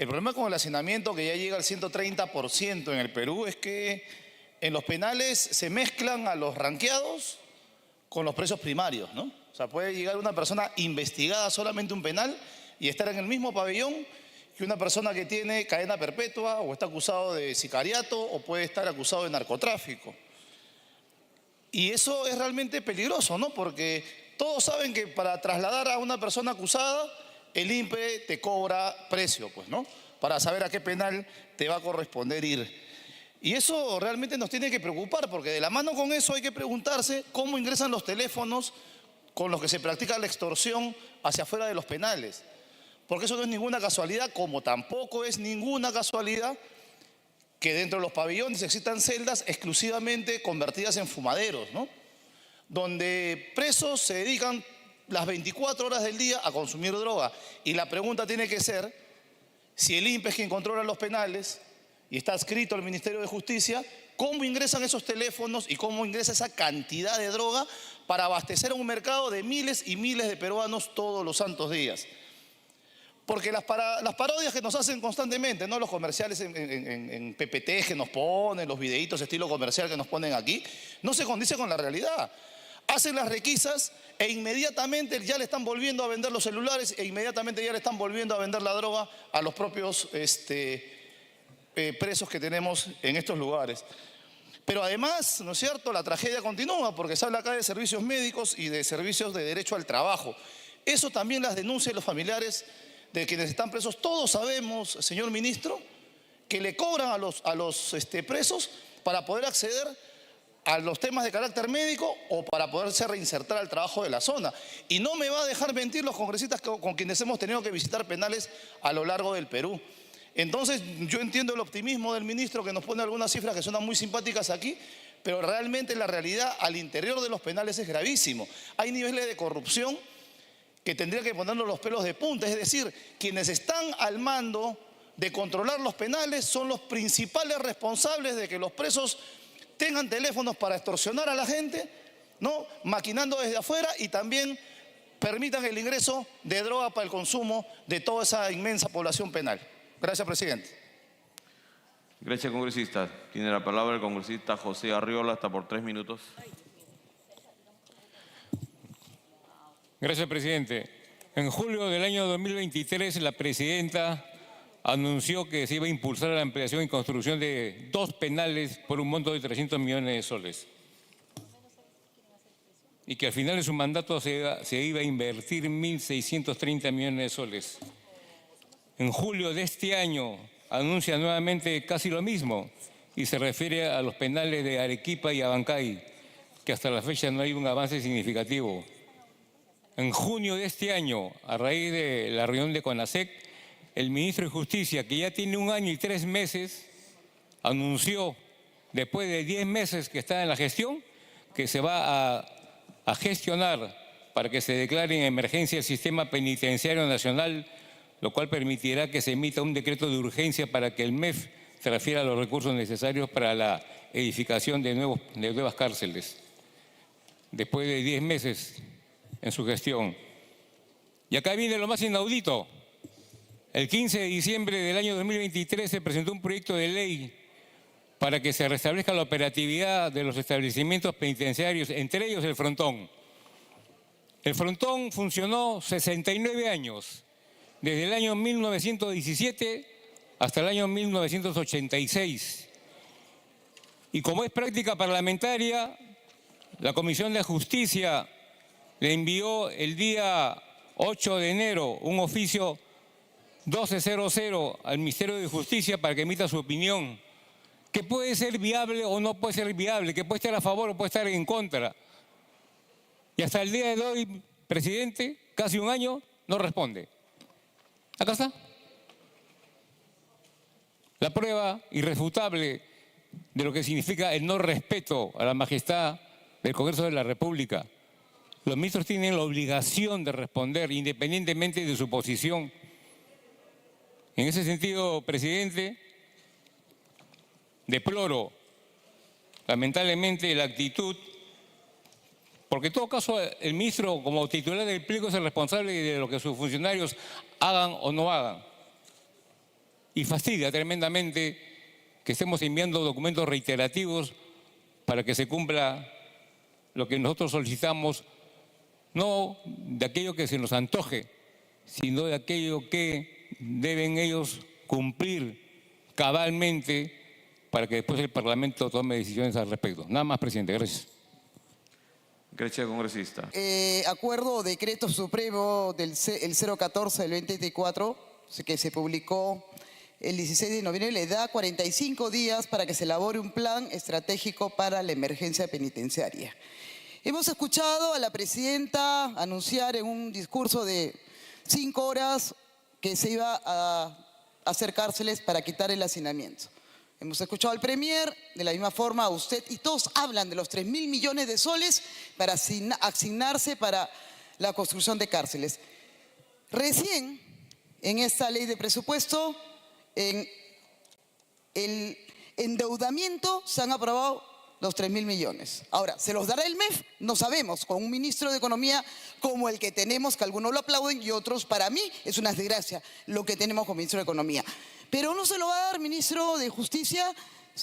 El problema con el hacinamiento, que ya llega al 130% en el Perú, es que en los penales se mezclan a los ranqueados con los presos primarios, ¿no? O sea, puede llegar una persona investigada solamente un penal y estar en el mismo pabellón que una persona que tiene cadena perpetua o está acusado de sicariato o puede estar acusado de narcotráfico. Y eso es realmente peligroso, ¿no? Porque todos saben que para trasladar a una persona acusada, el INPE te cobra precio, pues, ¿no? Para saber a qué penal te va a corresponder ir. Y eso realmente nos tiene que preocupar, porque de la mano con eso hay que preguntarse cómo ingresan los teléfonos con los que se practica la extorsión hacia afuera de los penales. Porque eso no es ninguna casualidad, como tampoco es ninguna casualidad que dentro de los pabellones existan celdas exclusivamente convertidas en fumaderos, ¿no? Donde presos se dedican las 24 horas del día a consumir droga. Y la pregunta tiene que ser, si el INPE es quien controla los penales y está adscrito al Ministerio de Justicia, ¿cómo ingresan esos teléfonos y cómo ingresa esa cantidad de droga para abastecer a un mercado de miles y miles de peruanos todos los santos días? Porque las parodias que nos hacen constantemente, ¿no? Los comerciales en PPT que nos ponen, los videitos estilo comercial que nos ponen aquí, no se condice con la realidad. Hacen las requisas e inmediatamente ya le están volviendo a vender los celulares e inmediatamente ya le están volviendo a vender la droga a los propios presos que tenemos en estos lugares. Pero además, ¿no es cierto?, la tragedia continúa porque se habla acá de servicios médicos y de servicios de derecho al trabajo. Eso también las denuncian los familiares de quienes están presos. Todos sabemos, señor ministro, que le cobran a los presos para poder acceder a los temas de carácter médico o para poderse reinsertar al trabajo de la zona. Y no me va a dejar mentir los congresistas con quienes hemos tenido que visitar penales a lo largo del Perú. Entonces, yo entiendo el optimismo del ministro que nos pone algunas cifras que suenan muy simpáticas aquí, pero realmente la realidad al interior de los penales es gravísimo. Hay niveles de corrupción que tendría que ponernos los pelos de punta, es decir, quienes están al mando de controlar los penales son los principales responsables de que los presos tengan teléfonos para extorsionar a la gente, ¿no?, maquinando desde afuera, y también permitan el ingreso de droga para el consumo de toda esa inmensa población penal. Gracias, presidente. Gracias, congresista. Tiene la palabra el congresista José Arriola, hasta por 3 minutos. Gracias, presidente. En julio del año 2023, la presidenta anunció que se iba a impulsar la ampliación y construcción de 2 penales por un monto de 300 millones de soles. Y que al final de su mandato se iba a invertir 1.630 millones de soles. En julio de este año anuncia nuevamente casi lo mismo y se refiere a los penales de Arequipa y Abancay, que hasta la fecha no hay un avance significativo. En junio de este año, a raíz de la reunión de CONASEC, el ministro de Justicia, que ya tiene 1 año y 3 meses, anunció, después de 10 meses que está en la gestión, que se va a gestionar para que se declare en emergencia el sistema penitenciario nacional, lo cual permitirá que se emita un decreto de urgencia para que el MEF transfiera los recursos necesarios para la edificación de nuevas cárceles. Después de 10 meses en su gestión. Y acá viene lo más inaudito. El 15 de diciembre del año 2023 se presentó un proyecto de ley para que se restablezca la operatividad de los establecimientos penitenciarios, entre ellos el Frontón. El Frontón funcionó 69 años, desde el año 1917 hasta el año 1986. Y como es práctica parlamentaria, la Comisión de Justicia le envió el día 8 de enero un oficio 1200 al Ministerio de Justicia para que emita su opinión, que puede ser viable o no puede ser viable, que puede estar a favor o puede estar en contra. Y hasta el día de hoy, presidente, casi 1 año, no responde. Acá está. La prueba irrefutable de lo que significa el no respeto a la majestad del Congreso de la República. Los ministros tienen la obligación de responder independientemente de su posición. En ese sentido, presidente, deploro lamentablemente la actitud, porque en todo caso el ministro como titular del pliego es el responsable de lo que sus funcionarios hagan o no hagan. y fastidia tremendamente que estemos enviando documentos reiterativos para que se cumpla lo que nosotros solicitamos, no de aquello que se nos antoje, sino de aquello que deben ellos cumplir cabalmente para que después el Parlamento tome decisiones al respecto. Nada más, presidente. Gracias. Gracias, congresista. Acuerdo o decreto supremo del el 014 del 2024, que se publicó el 16 de noviembre, le da 45 días para que se elabore un plan estratégico para la emergencia penitenciaria. Hemos escuchado a la presidenta anunciar en un discurso de 5 horas que se iba a hacer cárceles para quitar el hacinamiento. Hemos escuchado al premier, de la misma forma a usted, y todos hablan de los 3.000 millones de soles para asignarse para la construcción de cárceles. Recién, en esta ley de presupuesto, en el endeudamiento se han aprobado los 3.000 millones. Ahora, ¿se los dará el MEF? No sabemos, con un ministro de Economía como el que tenemos, que algunos lo aplauden y otros, para mí, es una desgracia lo que tenemos como ministro de Economía. Pero no se lo va a dar ministro de Justicia,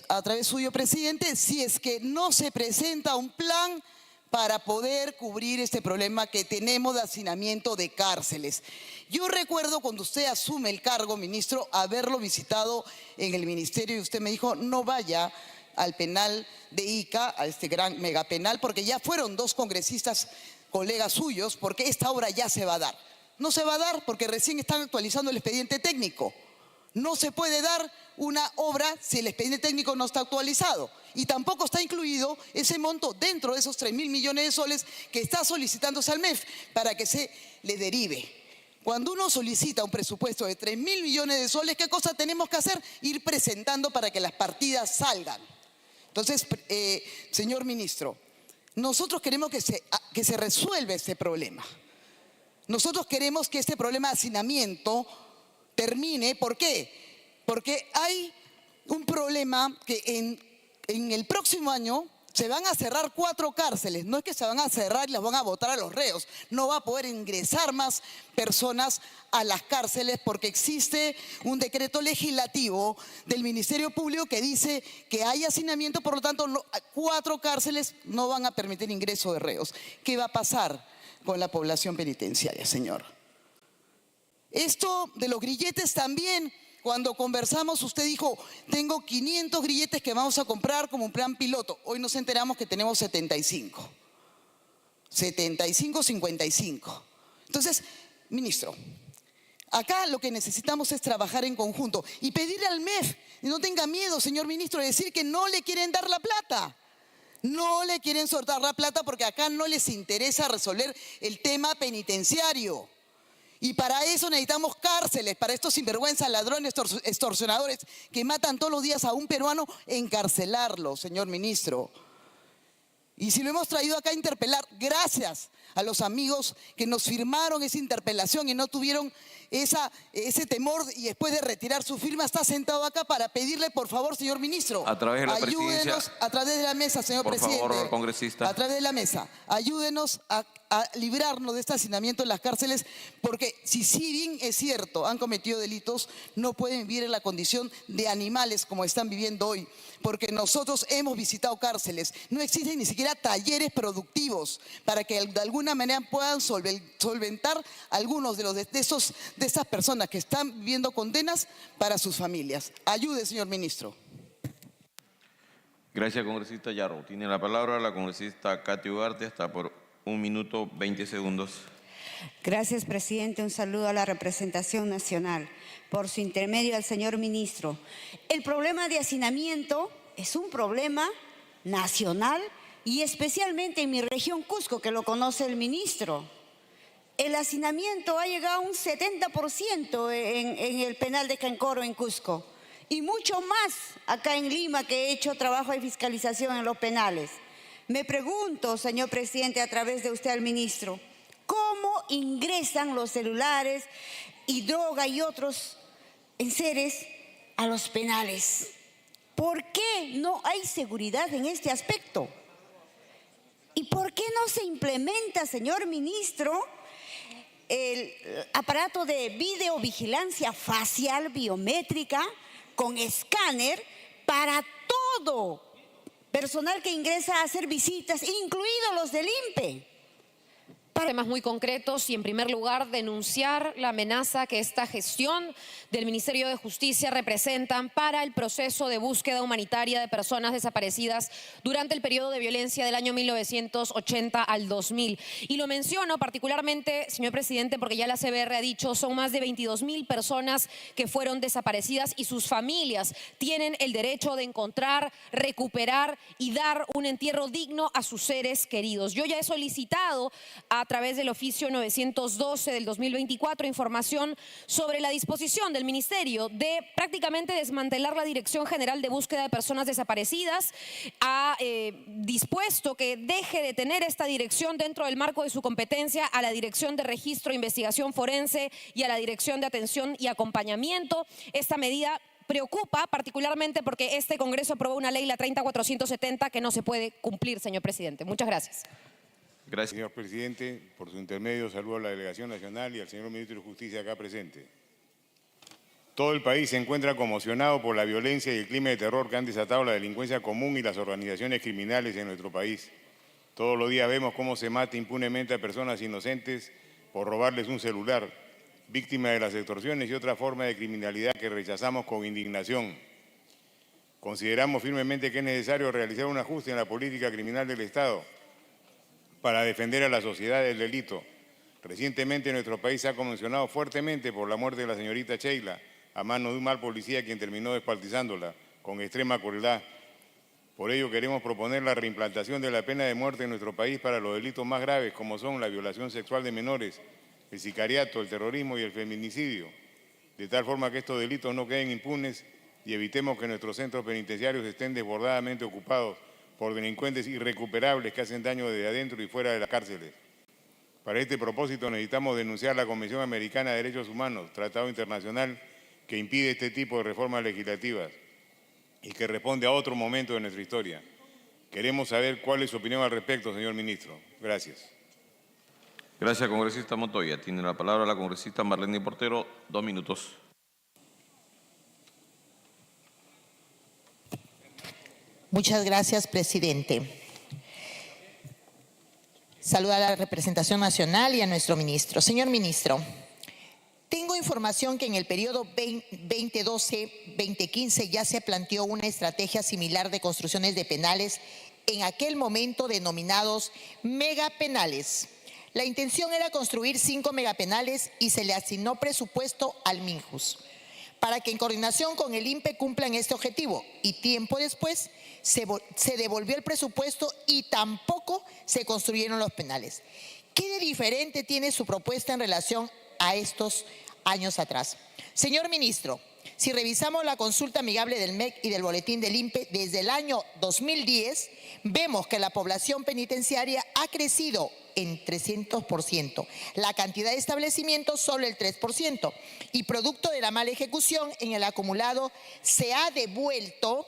a través suyo, presidente, si es que no se presenta un plan para poder cubrir este problema que tenemos de hacinamiento de cárceles. Yo recuerdo cuando usted asume el cargo, ministro, haberlo visitado en el ministerio y usted me dijo, no vaya al penal de Ica, a este gran megapenal, porque ya fueron 2 congresistas, colegas suyos, porque esta obra ya se va a dar. No se va a dar porque recién están actualizando el expediente técnico. No se puede dar una obra si el expediente técnico no está actualizado. Y tampoco está incluido ese monto dentro de esos 3.000 millones de soles que está solicitándose al MEF para que se le derive. Cuando uno solicita un presupuesto de 3.000 millones de soles, ¿qué cosa tenemos que hacer? Ir presentando para que las partidas salgan. Entonces, señor ministro, nosotros queremos que se resuelva este problema. Nosotros queremos que este problema de hacinamiento termine. ¿Por qué? Porque hay un problema que en el próximo año se van a cerrar 4 cárceles. No es que se van a cerrar y las van a botar a los reos. No va a poder ingresar más personas a las cárceles porque existe un decreto legislativo del Ministerio Público que dice que hay hacinamiento, por lo tanto 4 cárceles no van a permitir ingreso de reos. ¿Qué va a pasar con la población penitenciaria, señor? Esto de los grilletes también, cuando conversamos usted dijo, tengo 500 grilletes que vamos a comprar como un plan piloto. Hoy nos enteramos que tenemos 75. 75, 55. Entonces, ministro, acá lo que necesitamos es trabajar en conjunto y pedirle al MEF, y no tenga miedo, señor ministro, de decir que no le quieren dar la plata. No le quieren soltar la plata porque acá no les interesa resolver el tema penitenciario. Y para eso necesitamos cárceles, para estos sinvergüenzas, ladrones, extorsionadores que matan todos los días a un peruano, encarcelarlo, señor ministro. Y si lo hemos traído acá a interpelar, gracias a los amigos que nos firmaron esa interpelación y no tuvieron ese temor y después de retirar su firma está sentado acá para pedirle, por favor, señor ministro, a través de la ayúdenos presidencia, a través de la mesa, señor presidente. Por favor, congresista. A través de la mesa, ayúdenos a librarnos de este hacinamiento en las cárceles, porque si bien es cierto, han cometido delitos, no pueden vivir en la condición de animales como están viviendo hoy, porque nosotros hemos visitado cárceles, no existen ni siquiera talleres productivos para que de alguna manera puedan solventar algunos de estas personas que están viviendo condenas para sus familias. Ayude, señor ministro. Gracias, congresista Yarro. Tiene la palabra la congresista Katy Ugarte, hasta por 1 minuto 20 segundos. Gracias, presidente. Un saludo a la representación nacional. Por su intermedio al señor ministro. El problema de hacinamiento es un problema nacional y especialmente en mi región Cusco, que lo conoce el ministro. El hacinamiento ha llegado a un 70% en el penal de Cancoro en Cusco y mucho más acá en Lima, que he hecho trabajo de fiscalización en los penales. Me pregunto, señor presidente, a través de usted al ministro, ¿cómo ingresan los celulares y droga y otros enseres a los penales? ¿Por qué no hay seguridad en este aspecto? ¿Y por qué no se implementa, señor ministro, el aparato de videovigilancia facial biométrica con escáner para todo personal que ingresa a hacer visitas, incluidos los del INPE. Temas muy concretos y, en primer lugar, denunciar la amenaza que esta gestión del Ministerio de Justicia representan para el proceso de búsqueda humanitaria de personas desaparecidas durante el periodo de violencia del año 1980 al 2000. Y lo menciono particularmente, señor presidente, porque ya la CBR ha dicho, son más de 22.000 personas que fueron desaparecidas y sus familias tienen el derecho de encontrar, recuperar y dar un entierro digno a sus seres queridos. Yo ya he solicitado a través del oficio 912 del 2024 información sobre la disposición del Ministerio de prácticamente desmantelar la Dirección General de Búsqueda de Personas Desaparecidas. Ha dispuesto que deje de tener esta dirección dentro del marco de su competencia a la Dirección de Registro e Investigación Forense y a la Dirección de Atención y Acompañamiento. Esta medida preocupa particularmente porque este Congreso aprobó una ley, la 30470, que no se puede cumplir, señor presidente. Muchas gracias. Gracias. Señor presidente, por su intermedio saludo a la delegación nacional y al señor ministro de Justicia acá presente. Todo el país se encuentra conmocionado por la violencia y el clima de terror que han desatado la delincuencia común y las organizaciones criminales en nuestro país. Todos los días vemos cómo se mata impunemente a personas inocentes por robarles un celular, víctimas de las extorsiones y otra forma de criminalidad que rechazamos con indignación. Consideramos firmemente que es necesario realizar un ajuste en la política criminal del Estado para defender a la sociedad del delito. Recientemente nuestro país se ha conmocionado fuertemente por la muerte de la señorita Sheila a manos de un mal policía quien terminó descuartizándola con extrema crueldad. Por ello queremos proponer la reimplantación de la pena de muerte en nuestro país para los delitos más graves como son la violación sexual de menores, el sicariato, el terrorismo y el feminicidio, de tal forma que estos delitos no queden impunes y evitemos que nuestros centros penitenciarios estén desbordadamente ocupados por delincuentes irrecuperables que hacen daño desde adentro y fuera de las cárceles. Para este propósito necesitamos denunciar la Convención Americana de Derechos Humanos, tratado internacional que impide este tipo de reformas legislativas y que responde a otro momento de nuestra historia. Queremos saber cuál es su opinión al respecto, señor ministro. Gracias. Gracias, congresista Montoya. Tiene la palabra la congresista Marlene Portero, 2 minutos. Muchas gracias, presidente. Saludo a la representación nacional y a nuestro ministro. Señor ministro, tengo información que en el periodo 2012-2015 ya se planteó una estrategia similar de construcciones de penales, en aquel momento denominados megapenales. La intención era construir 5 megapenales y se le asignó presupuesto al Minjus para que en coordinación con el INPE cumplan este objetivo, y tiempo después se devolvió el presupuesto y tampoco se construyeron los penales. ¿Qué de diferente tiene su propuesta en relación a estos años atrás? Señor ministro, si revisamos la consulta amigable del MEC y del boletín del INPE desde el año 2010, vemos que la población penitenciaria ha crecido en 300%, la cantidad de establecimientos solo el 3%, y producto de la mala ejecución en el acumulado se ha devuelto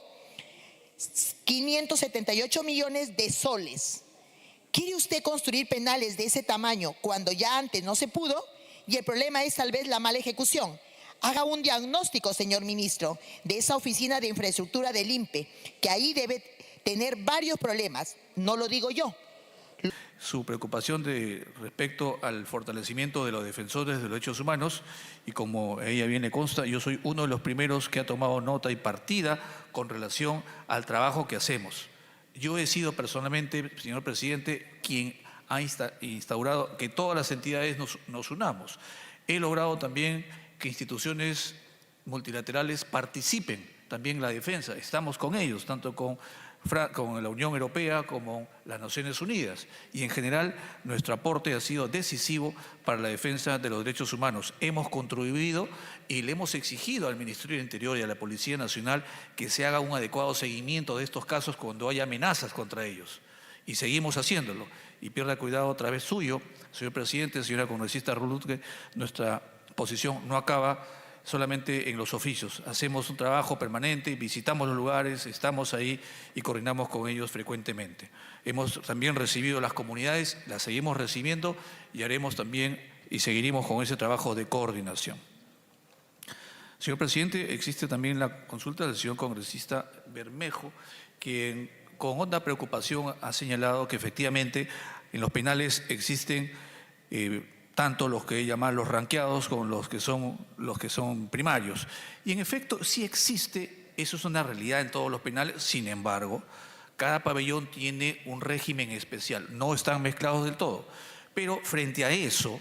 578 millones de soles. ¿Quiere usted construir penales de ese tamaño cuando ya antes no se pudo? Y el problema es tal vez la mala ejecución. Haga un diagnóstico, señor ministro, de esa oficina de infraestructura del INPE, que ahí debe tener varios problemas, no lo digo yo. Su preocupación respecto al fortalecimiento de los defensores de los derechos humanos, y como ella bien le consta, yo soy uno de los primeros que ha tomado nota y partida con relación al trabajo que hacemos. Yo he sido personalmente, señor presidente, quien ha instaurado que todas las entidades nos unamos. He logrado también que instituciones multilaterales participen también en la defensa. Estamos con ellos, tanto con la Unión Europea como las Naciones Unidas, y en general nuestro aporte ha sido decisivo para la defensa de los derechos humanos. Hemos contribuido y le hemos exigido al Ministerio del Interior y a la Policía Nacional que se haga un adecuado seguimiento de estos casos cuando haya amenazas contra ellos, y seguimos haciéndolo. Y pierda cuidado a través suyo, señor presidente, señora congresista Rulutke, nuestra posición no acaba solamente en los oficios. Hacemos un trabajo permanente, visitamos los lugares, estamos ahí y coordinamos con ellos frecuentemente. Hemos también recibido las comunidades, las seguimos recibiendo y haremos también y seguiremos con ese trabajo de coordinación. Señor presidente, existe también la consulta del señor congresista Bermejo, quien con honda preocupación ha señalado que efectivamente en los penales existen tanto los que llaman los ranqueados como los que son primarios. Y en efecto sí existe, eso es una realidad en todos los penales. Sin embargo, cada pabellón tiene un régimen especial, no están mezclados del todo. Pero frente a eso,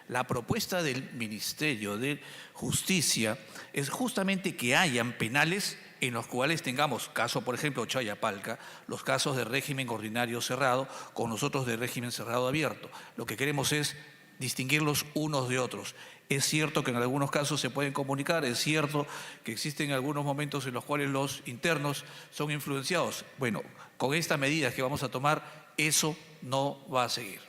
la propuesta del Ministerio de Justicia es justamente que hayan penales en los cuales tengamos, caso por ejemplo Chayapalca, los casos de régimen ordinario cerrado con los otros de régimen cerrado abierto. Lo que queremos es distinguirlos unos de otros. Es cierto que en algunos casos se pueden comunicar, es cierto que existen algunos momentos en los cuales los internos son influenciados. Bueno, con estas medidas que vamos a tomar, eso no va a seguir.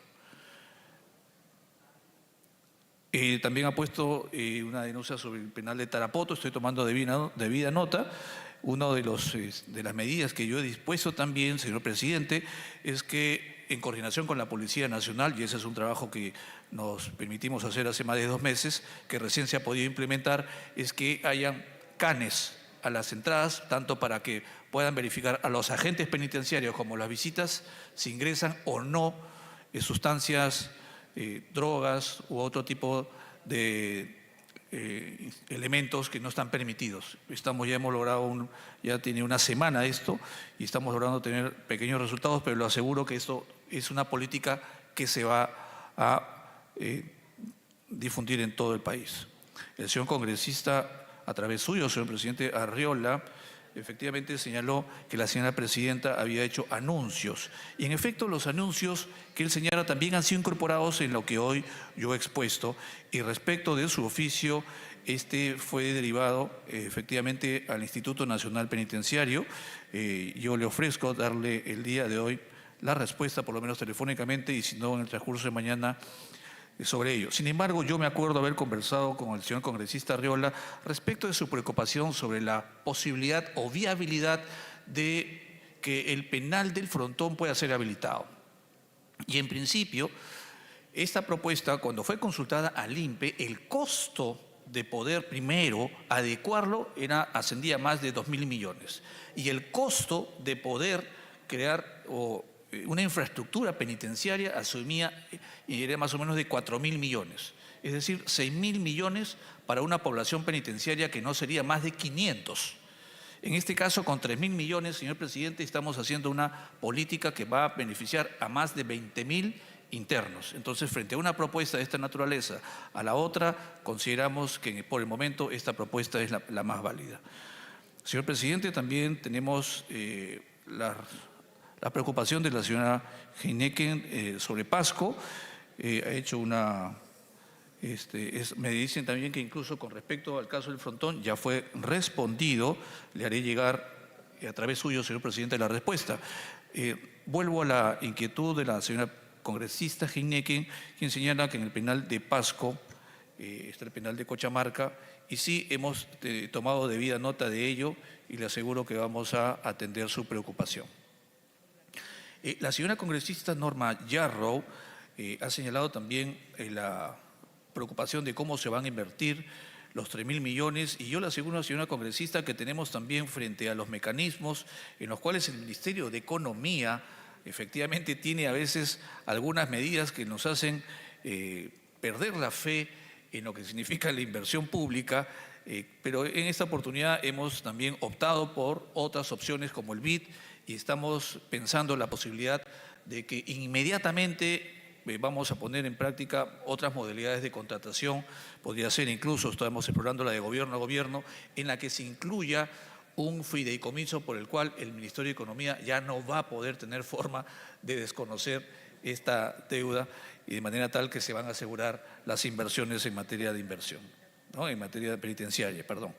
También ha puesto una denuncia sobre el penal de Tarapoto, estoy tomando debida nota. Una de las medidas que yo he dispuesto también, señor presidente, es que en coordinación con la Policía Nacional, y ese es un trabajo que nos permitimos hacer hace más de 2 meses, que recién se ha podido implementar, es que hayan canes a las entradas, tanto para que puedan verificar a los agentes penitenciarios como las visitas si ingresan o no sustancias, drogas u otro tipo de elementos que no están permitidos. Ya hemos logrado, ya tiene una semana esto y estamos logrando tener pequeños resultados, pero lo aseguro que esto es una política que se va a difundir en todo el país. El señor congresista, a través suyo, señor presidente Arriola, efectivamente señaló que la señora presidenta había hecho anuncios. Y en efecto los anuncios que él señala también han sido incorporados en lo que hoy yo he expuesto. Y respecto de su oficio, este fue derivado efectivamente al Instituto Nacional Penitenciario. Yo le ofrezco darle el día de hoy la respuesta, por lo menos telefónicamente, y si no en el transcurso de mañana, sobre ello. Sin embargo, yo me acuerdo haber conversado con el señor congresista Arriola respecto de su preocupación sobre la posibilidad o viabilidad de que el penal del Frontón pueda ser habilitado. Y en principio, esta propuesta, cuando fue consultada al INPE, el costo de poder primero adecuarlo ascendía a más de 2.000 millones. Y el costo de poder crear una infraestructura penitenciaria asumía y era más o menos de 4.000 millones. Es decir, 6.000 millones para una población penitenciaria que no sería más de 500. En este caso, con 3.000 millones, señor presidente, estamos haciendo una política que va a beneficiar a más de 20.000 internos. Entonces, frente a una propuesta de esta naturaleza, a la otra, consideramos que por el momento esta propuesta es la más válida. Señor presidente, también tenemos la preocupación de la señora Heineken sobre Pasco. Ha hecho me dicen también que incluso con respecto al caso del Frontón ya fue respondido. Le haré llegar a través suyo, señor presidente, la respuesta. Vuelvo a la inquietud de la señora congresista Heineken, quien señala que en el penal de Pasco está el penal de Cochamarca, y sí hemos tomado debida nota de ello y le aseguro que vamos a atender su preocupación. La señora congresista Norma Yarrow ha señalado también la preocupación de cómo se van a invertir los 3.000 millones, y yo le aseguro a la señora congresista que tenemos también frente a los mecanismos en los cuales el Ministerio de Economía efectivamente tiene a veces algunas medidas que nos hacen perder la fe en lo que significa la inversión pública, pero en esta oportunidad hemos también optado por otras opciones como el BID, y estamos pensando la posibilidad de que inmediatamente vamos a poner en práctica otras modalidades de contratación. Podría ser incluso, estamos explorando la de gobierno a gobierno, en la que se incluya un fideicomiso por el cual el Ministerio de Economía ya no va a poder tener forma de desconocer esta deuda, y de manera tal que se van a asegurar las inversiones en materia de inversión, ¿no? En materia penitenciaria, perdón.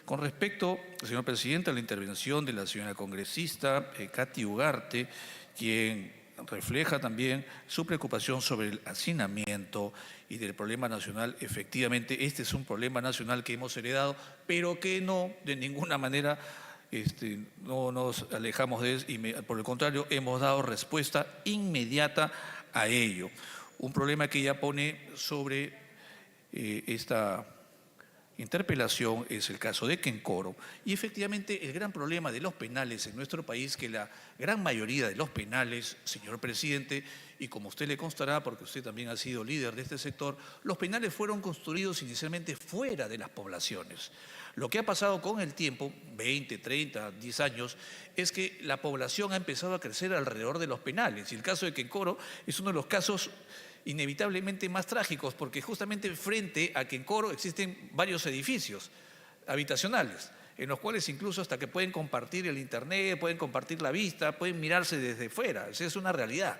Con respecto, señor presidente, a la intervención de la señora congresista Katy Ugarte, quien refleja también su preocupación sobre el hacinamiento y del problema nacional. Efectivamente, este es un problema nacional que hemos heredado, pero que no, de ninguna manera, no nos alejamos de él, y por el contrario, hemos dado respuesta inmediata a ello. un problema que ella pone sobre esta interpelación es el caso de Quencoro. Y efectivamente el gran problema de los penales en nuestro país, que la gran mayoría de los penales, señor presidente, y como usted le constará, porque usted también ha sido líder de este sector, los penales fueron construidos inicialmente fuera de las poblaciones. Lo que ha pasado con el tiempo, 20, 30, 10 años, es que la población ha empezado a crecer alrededor de los penales. Y el caso de Quencoro es uno de los casos inevitablemente más trágicos, porque justamente frente a Quencoro existen varios edificios habitacionales, en los cuales incluso hasta que pueden compartir el internet, pueden compartir la vista, pueden mirarse desde fuera. Esa es una realidad.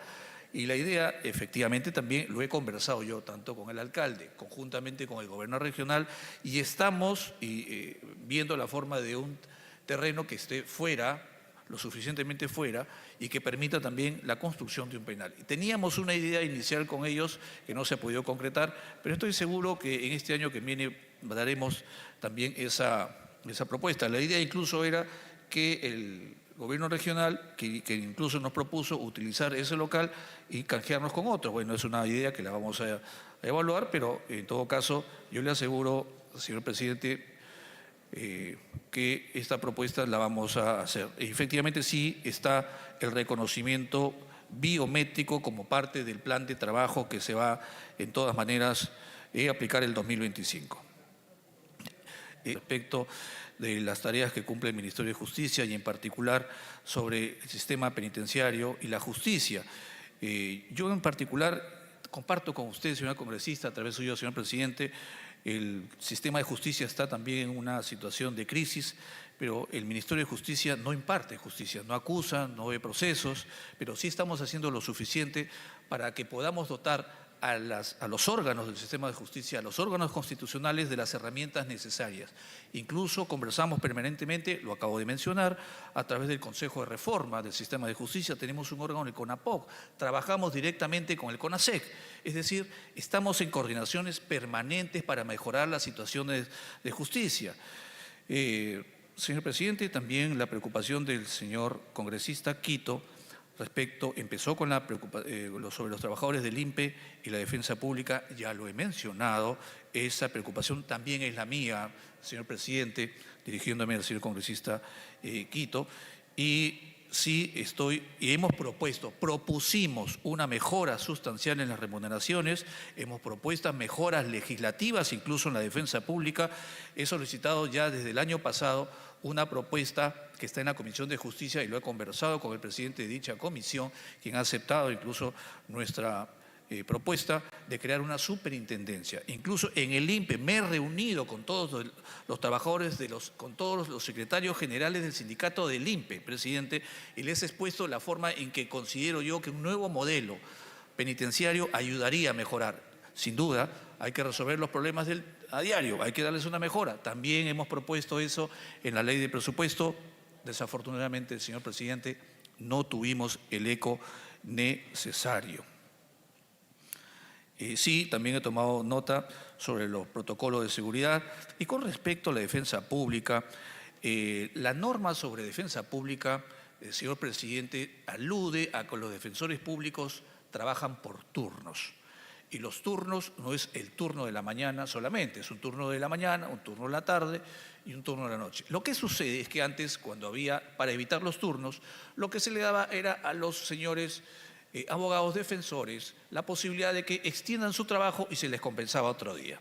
Y la idea, efectivamente, también lo he conversado yo, tanto con el alcalde, conjuntamente con el gobierno regional, y estamos viendo la forma de un terreno que esté fuera, lo suficientemente fuera, y que permita también la construcción de un penal. Teníamos una idea inicial con ellos que no se ha podido concretar, pero estoy seguro que en este año que viene daremos también esa propuesta. La idea incluso era que el gobierno regional, que incluso nos propuso utilizar ese local y canjearnos con otro. Bueno, es una idea que la vamos a evaluar, pero en todo caso yo le aseguro, señor presidente, que esta propuesta la vamos a hacer. Efectivamente sí está el reconocimiento biométrico como parte del plan de trabajo que se va en todas maneras a aplicar el 2025. Respecto de las tareas que cumple el Ministerio de Justicia y en particular sobre el sistema penitenciario y la justicia. Yo en particular comparto con usted, señora congresista, a través suyo, señor presidente, el sistema de justicia está también en una situación de crisis, pero el Ministerio de Justicia no imparte justicia, no acusa, no ve procesos, pero sí estamos haciendo lo suficiente para que podamos dotar a los órganos del sistema de justicia, a los órganos constitucionales de las herramientas necesarias. Incluso conversamos permanentemente, lo acabo de mencionar, a través del Consejo de Reforma del Sistema de Justicia, tenemos un órgano, el CONAPOC, trabajamos directamente con el CONASEC, es decir, estamos en coordinaciones permanentes para mejorar las situaciones de justicia. Señor presidente, también la preocupación del señor congresista Quito empezó con sobre los trabajadores del INPE y la defensa pública, ya lo he mencionado, esa preocupación también es la mía, señor presidente, dirigiéndome al señor congresista Quito, y sí propusimos una mejora sustancial en las remuneraciones, hemos propuesto mejoras legislativas, incluso en la defensa pública, he solicitado ya desde el año pasado una propuesta que está en la Comisión de Justicia y lo he conversado con el presidente de dicha comisión, quien ha aceptado incluso nuestra propuesta de crear una superintendencia. Incluso en el INPE me he reunido con todos los trabajadores, con todos los secretarios generales del sindicato del INPE, presidente, y les he expuesto la forma en que considero yo que un nuevo modelo penitenciario ayudaría a mejorar. Sin duda, hay que resolver los problemas a diario, hay que darles una mejora. También hemos propuesto eso en la ley de presupuesto. Desafortunadamente, señor presidente, no tuvimos el eco necesario. Sí, también he tomado nota sobre los protocolos de seguridad y con respecto a la defensa pública, la norma sobre defensa pública, señor presidente, alude a que los defensores públicos trabajan por turnos. Y los turnos no es el turno de la mañana solamente, es un turno de la mañana, un turno de la tarde y un turno de la noche. Lo que sucede es que antes, cuando para evitar los turnos, lo que se le daba era a los señores abogados defensores la posibilidad de que extiendan su trabajo y se les compensaba otro día.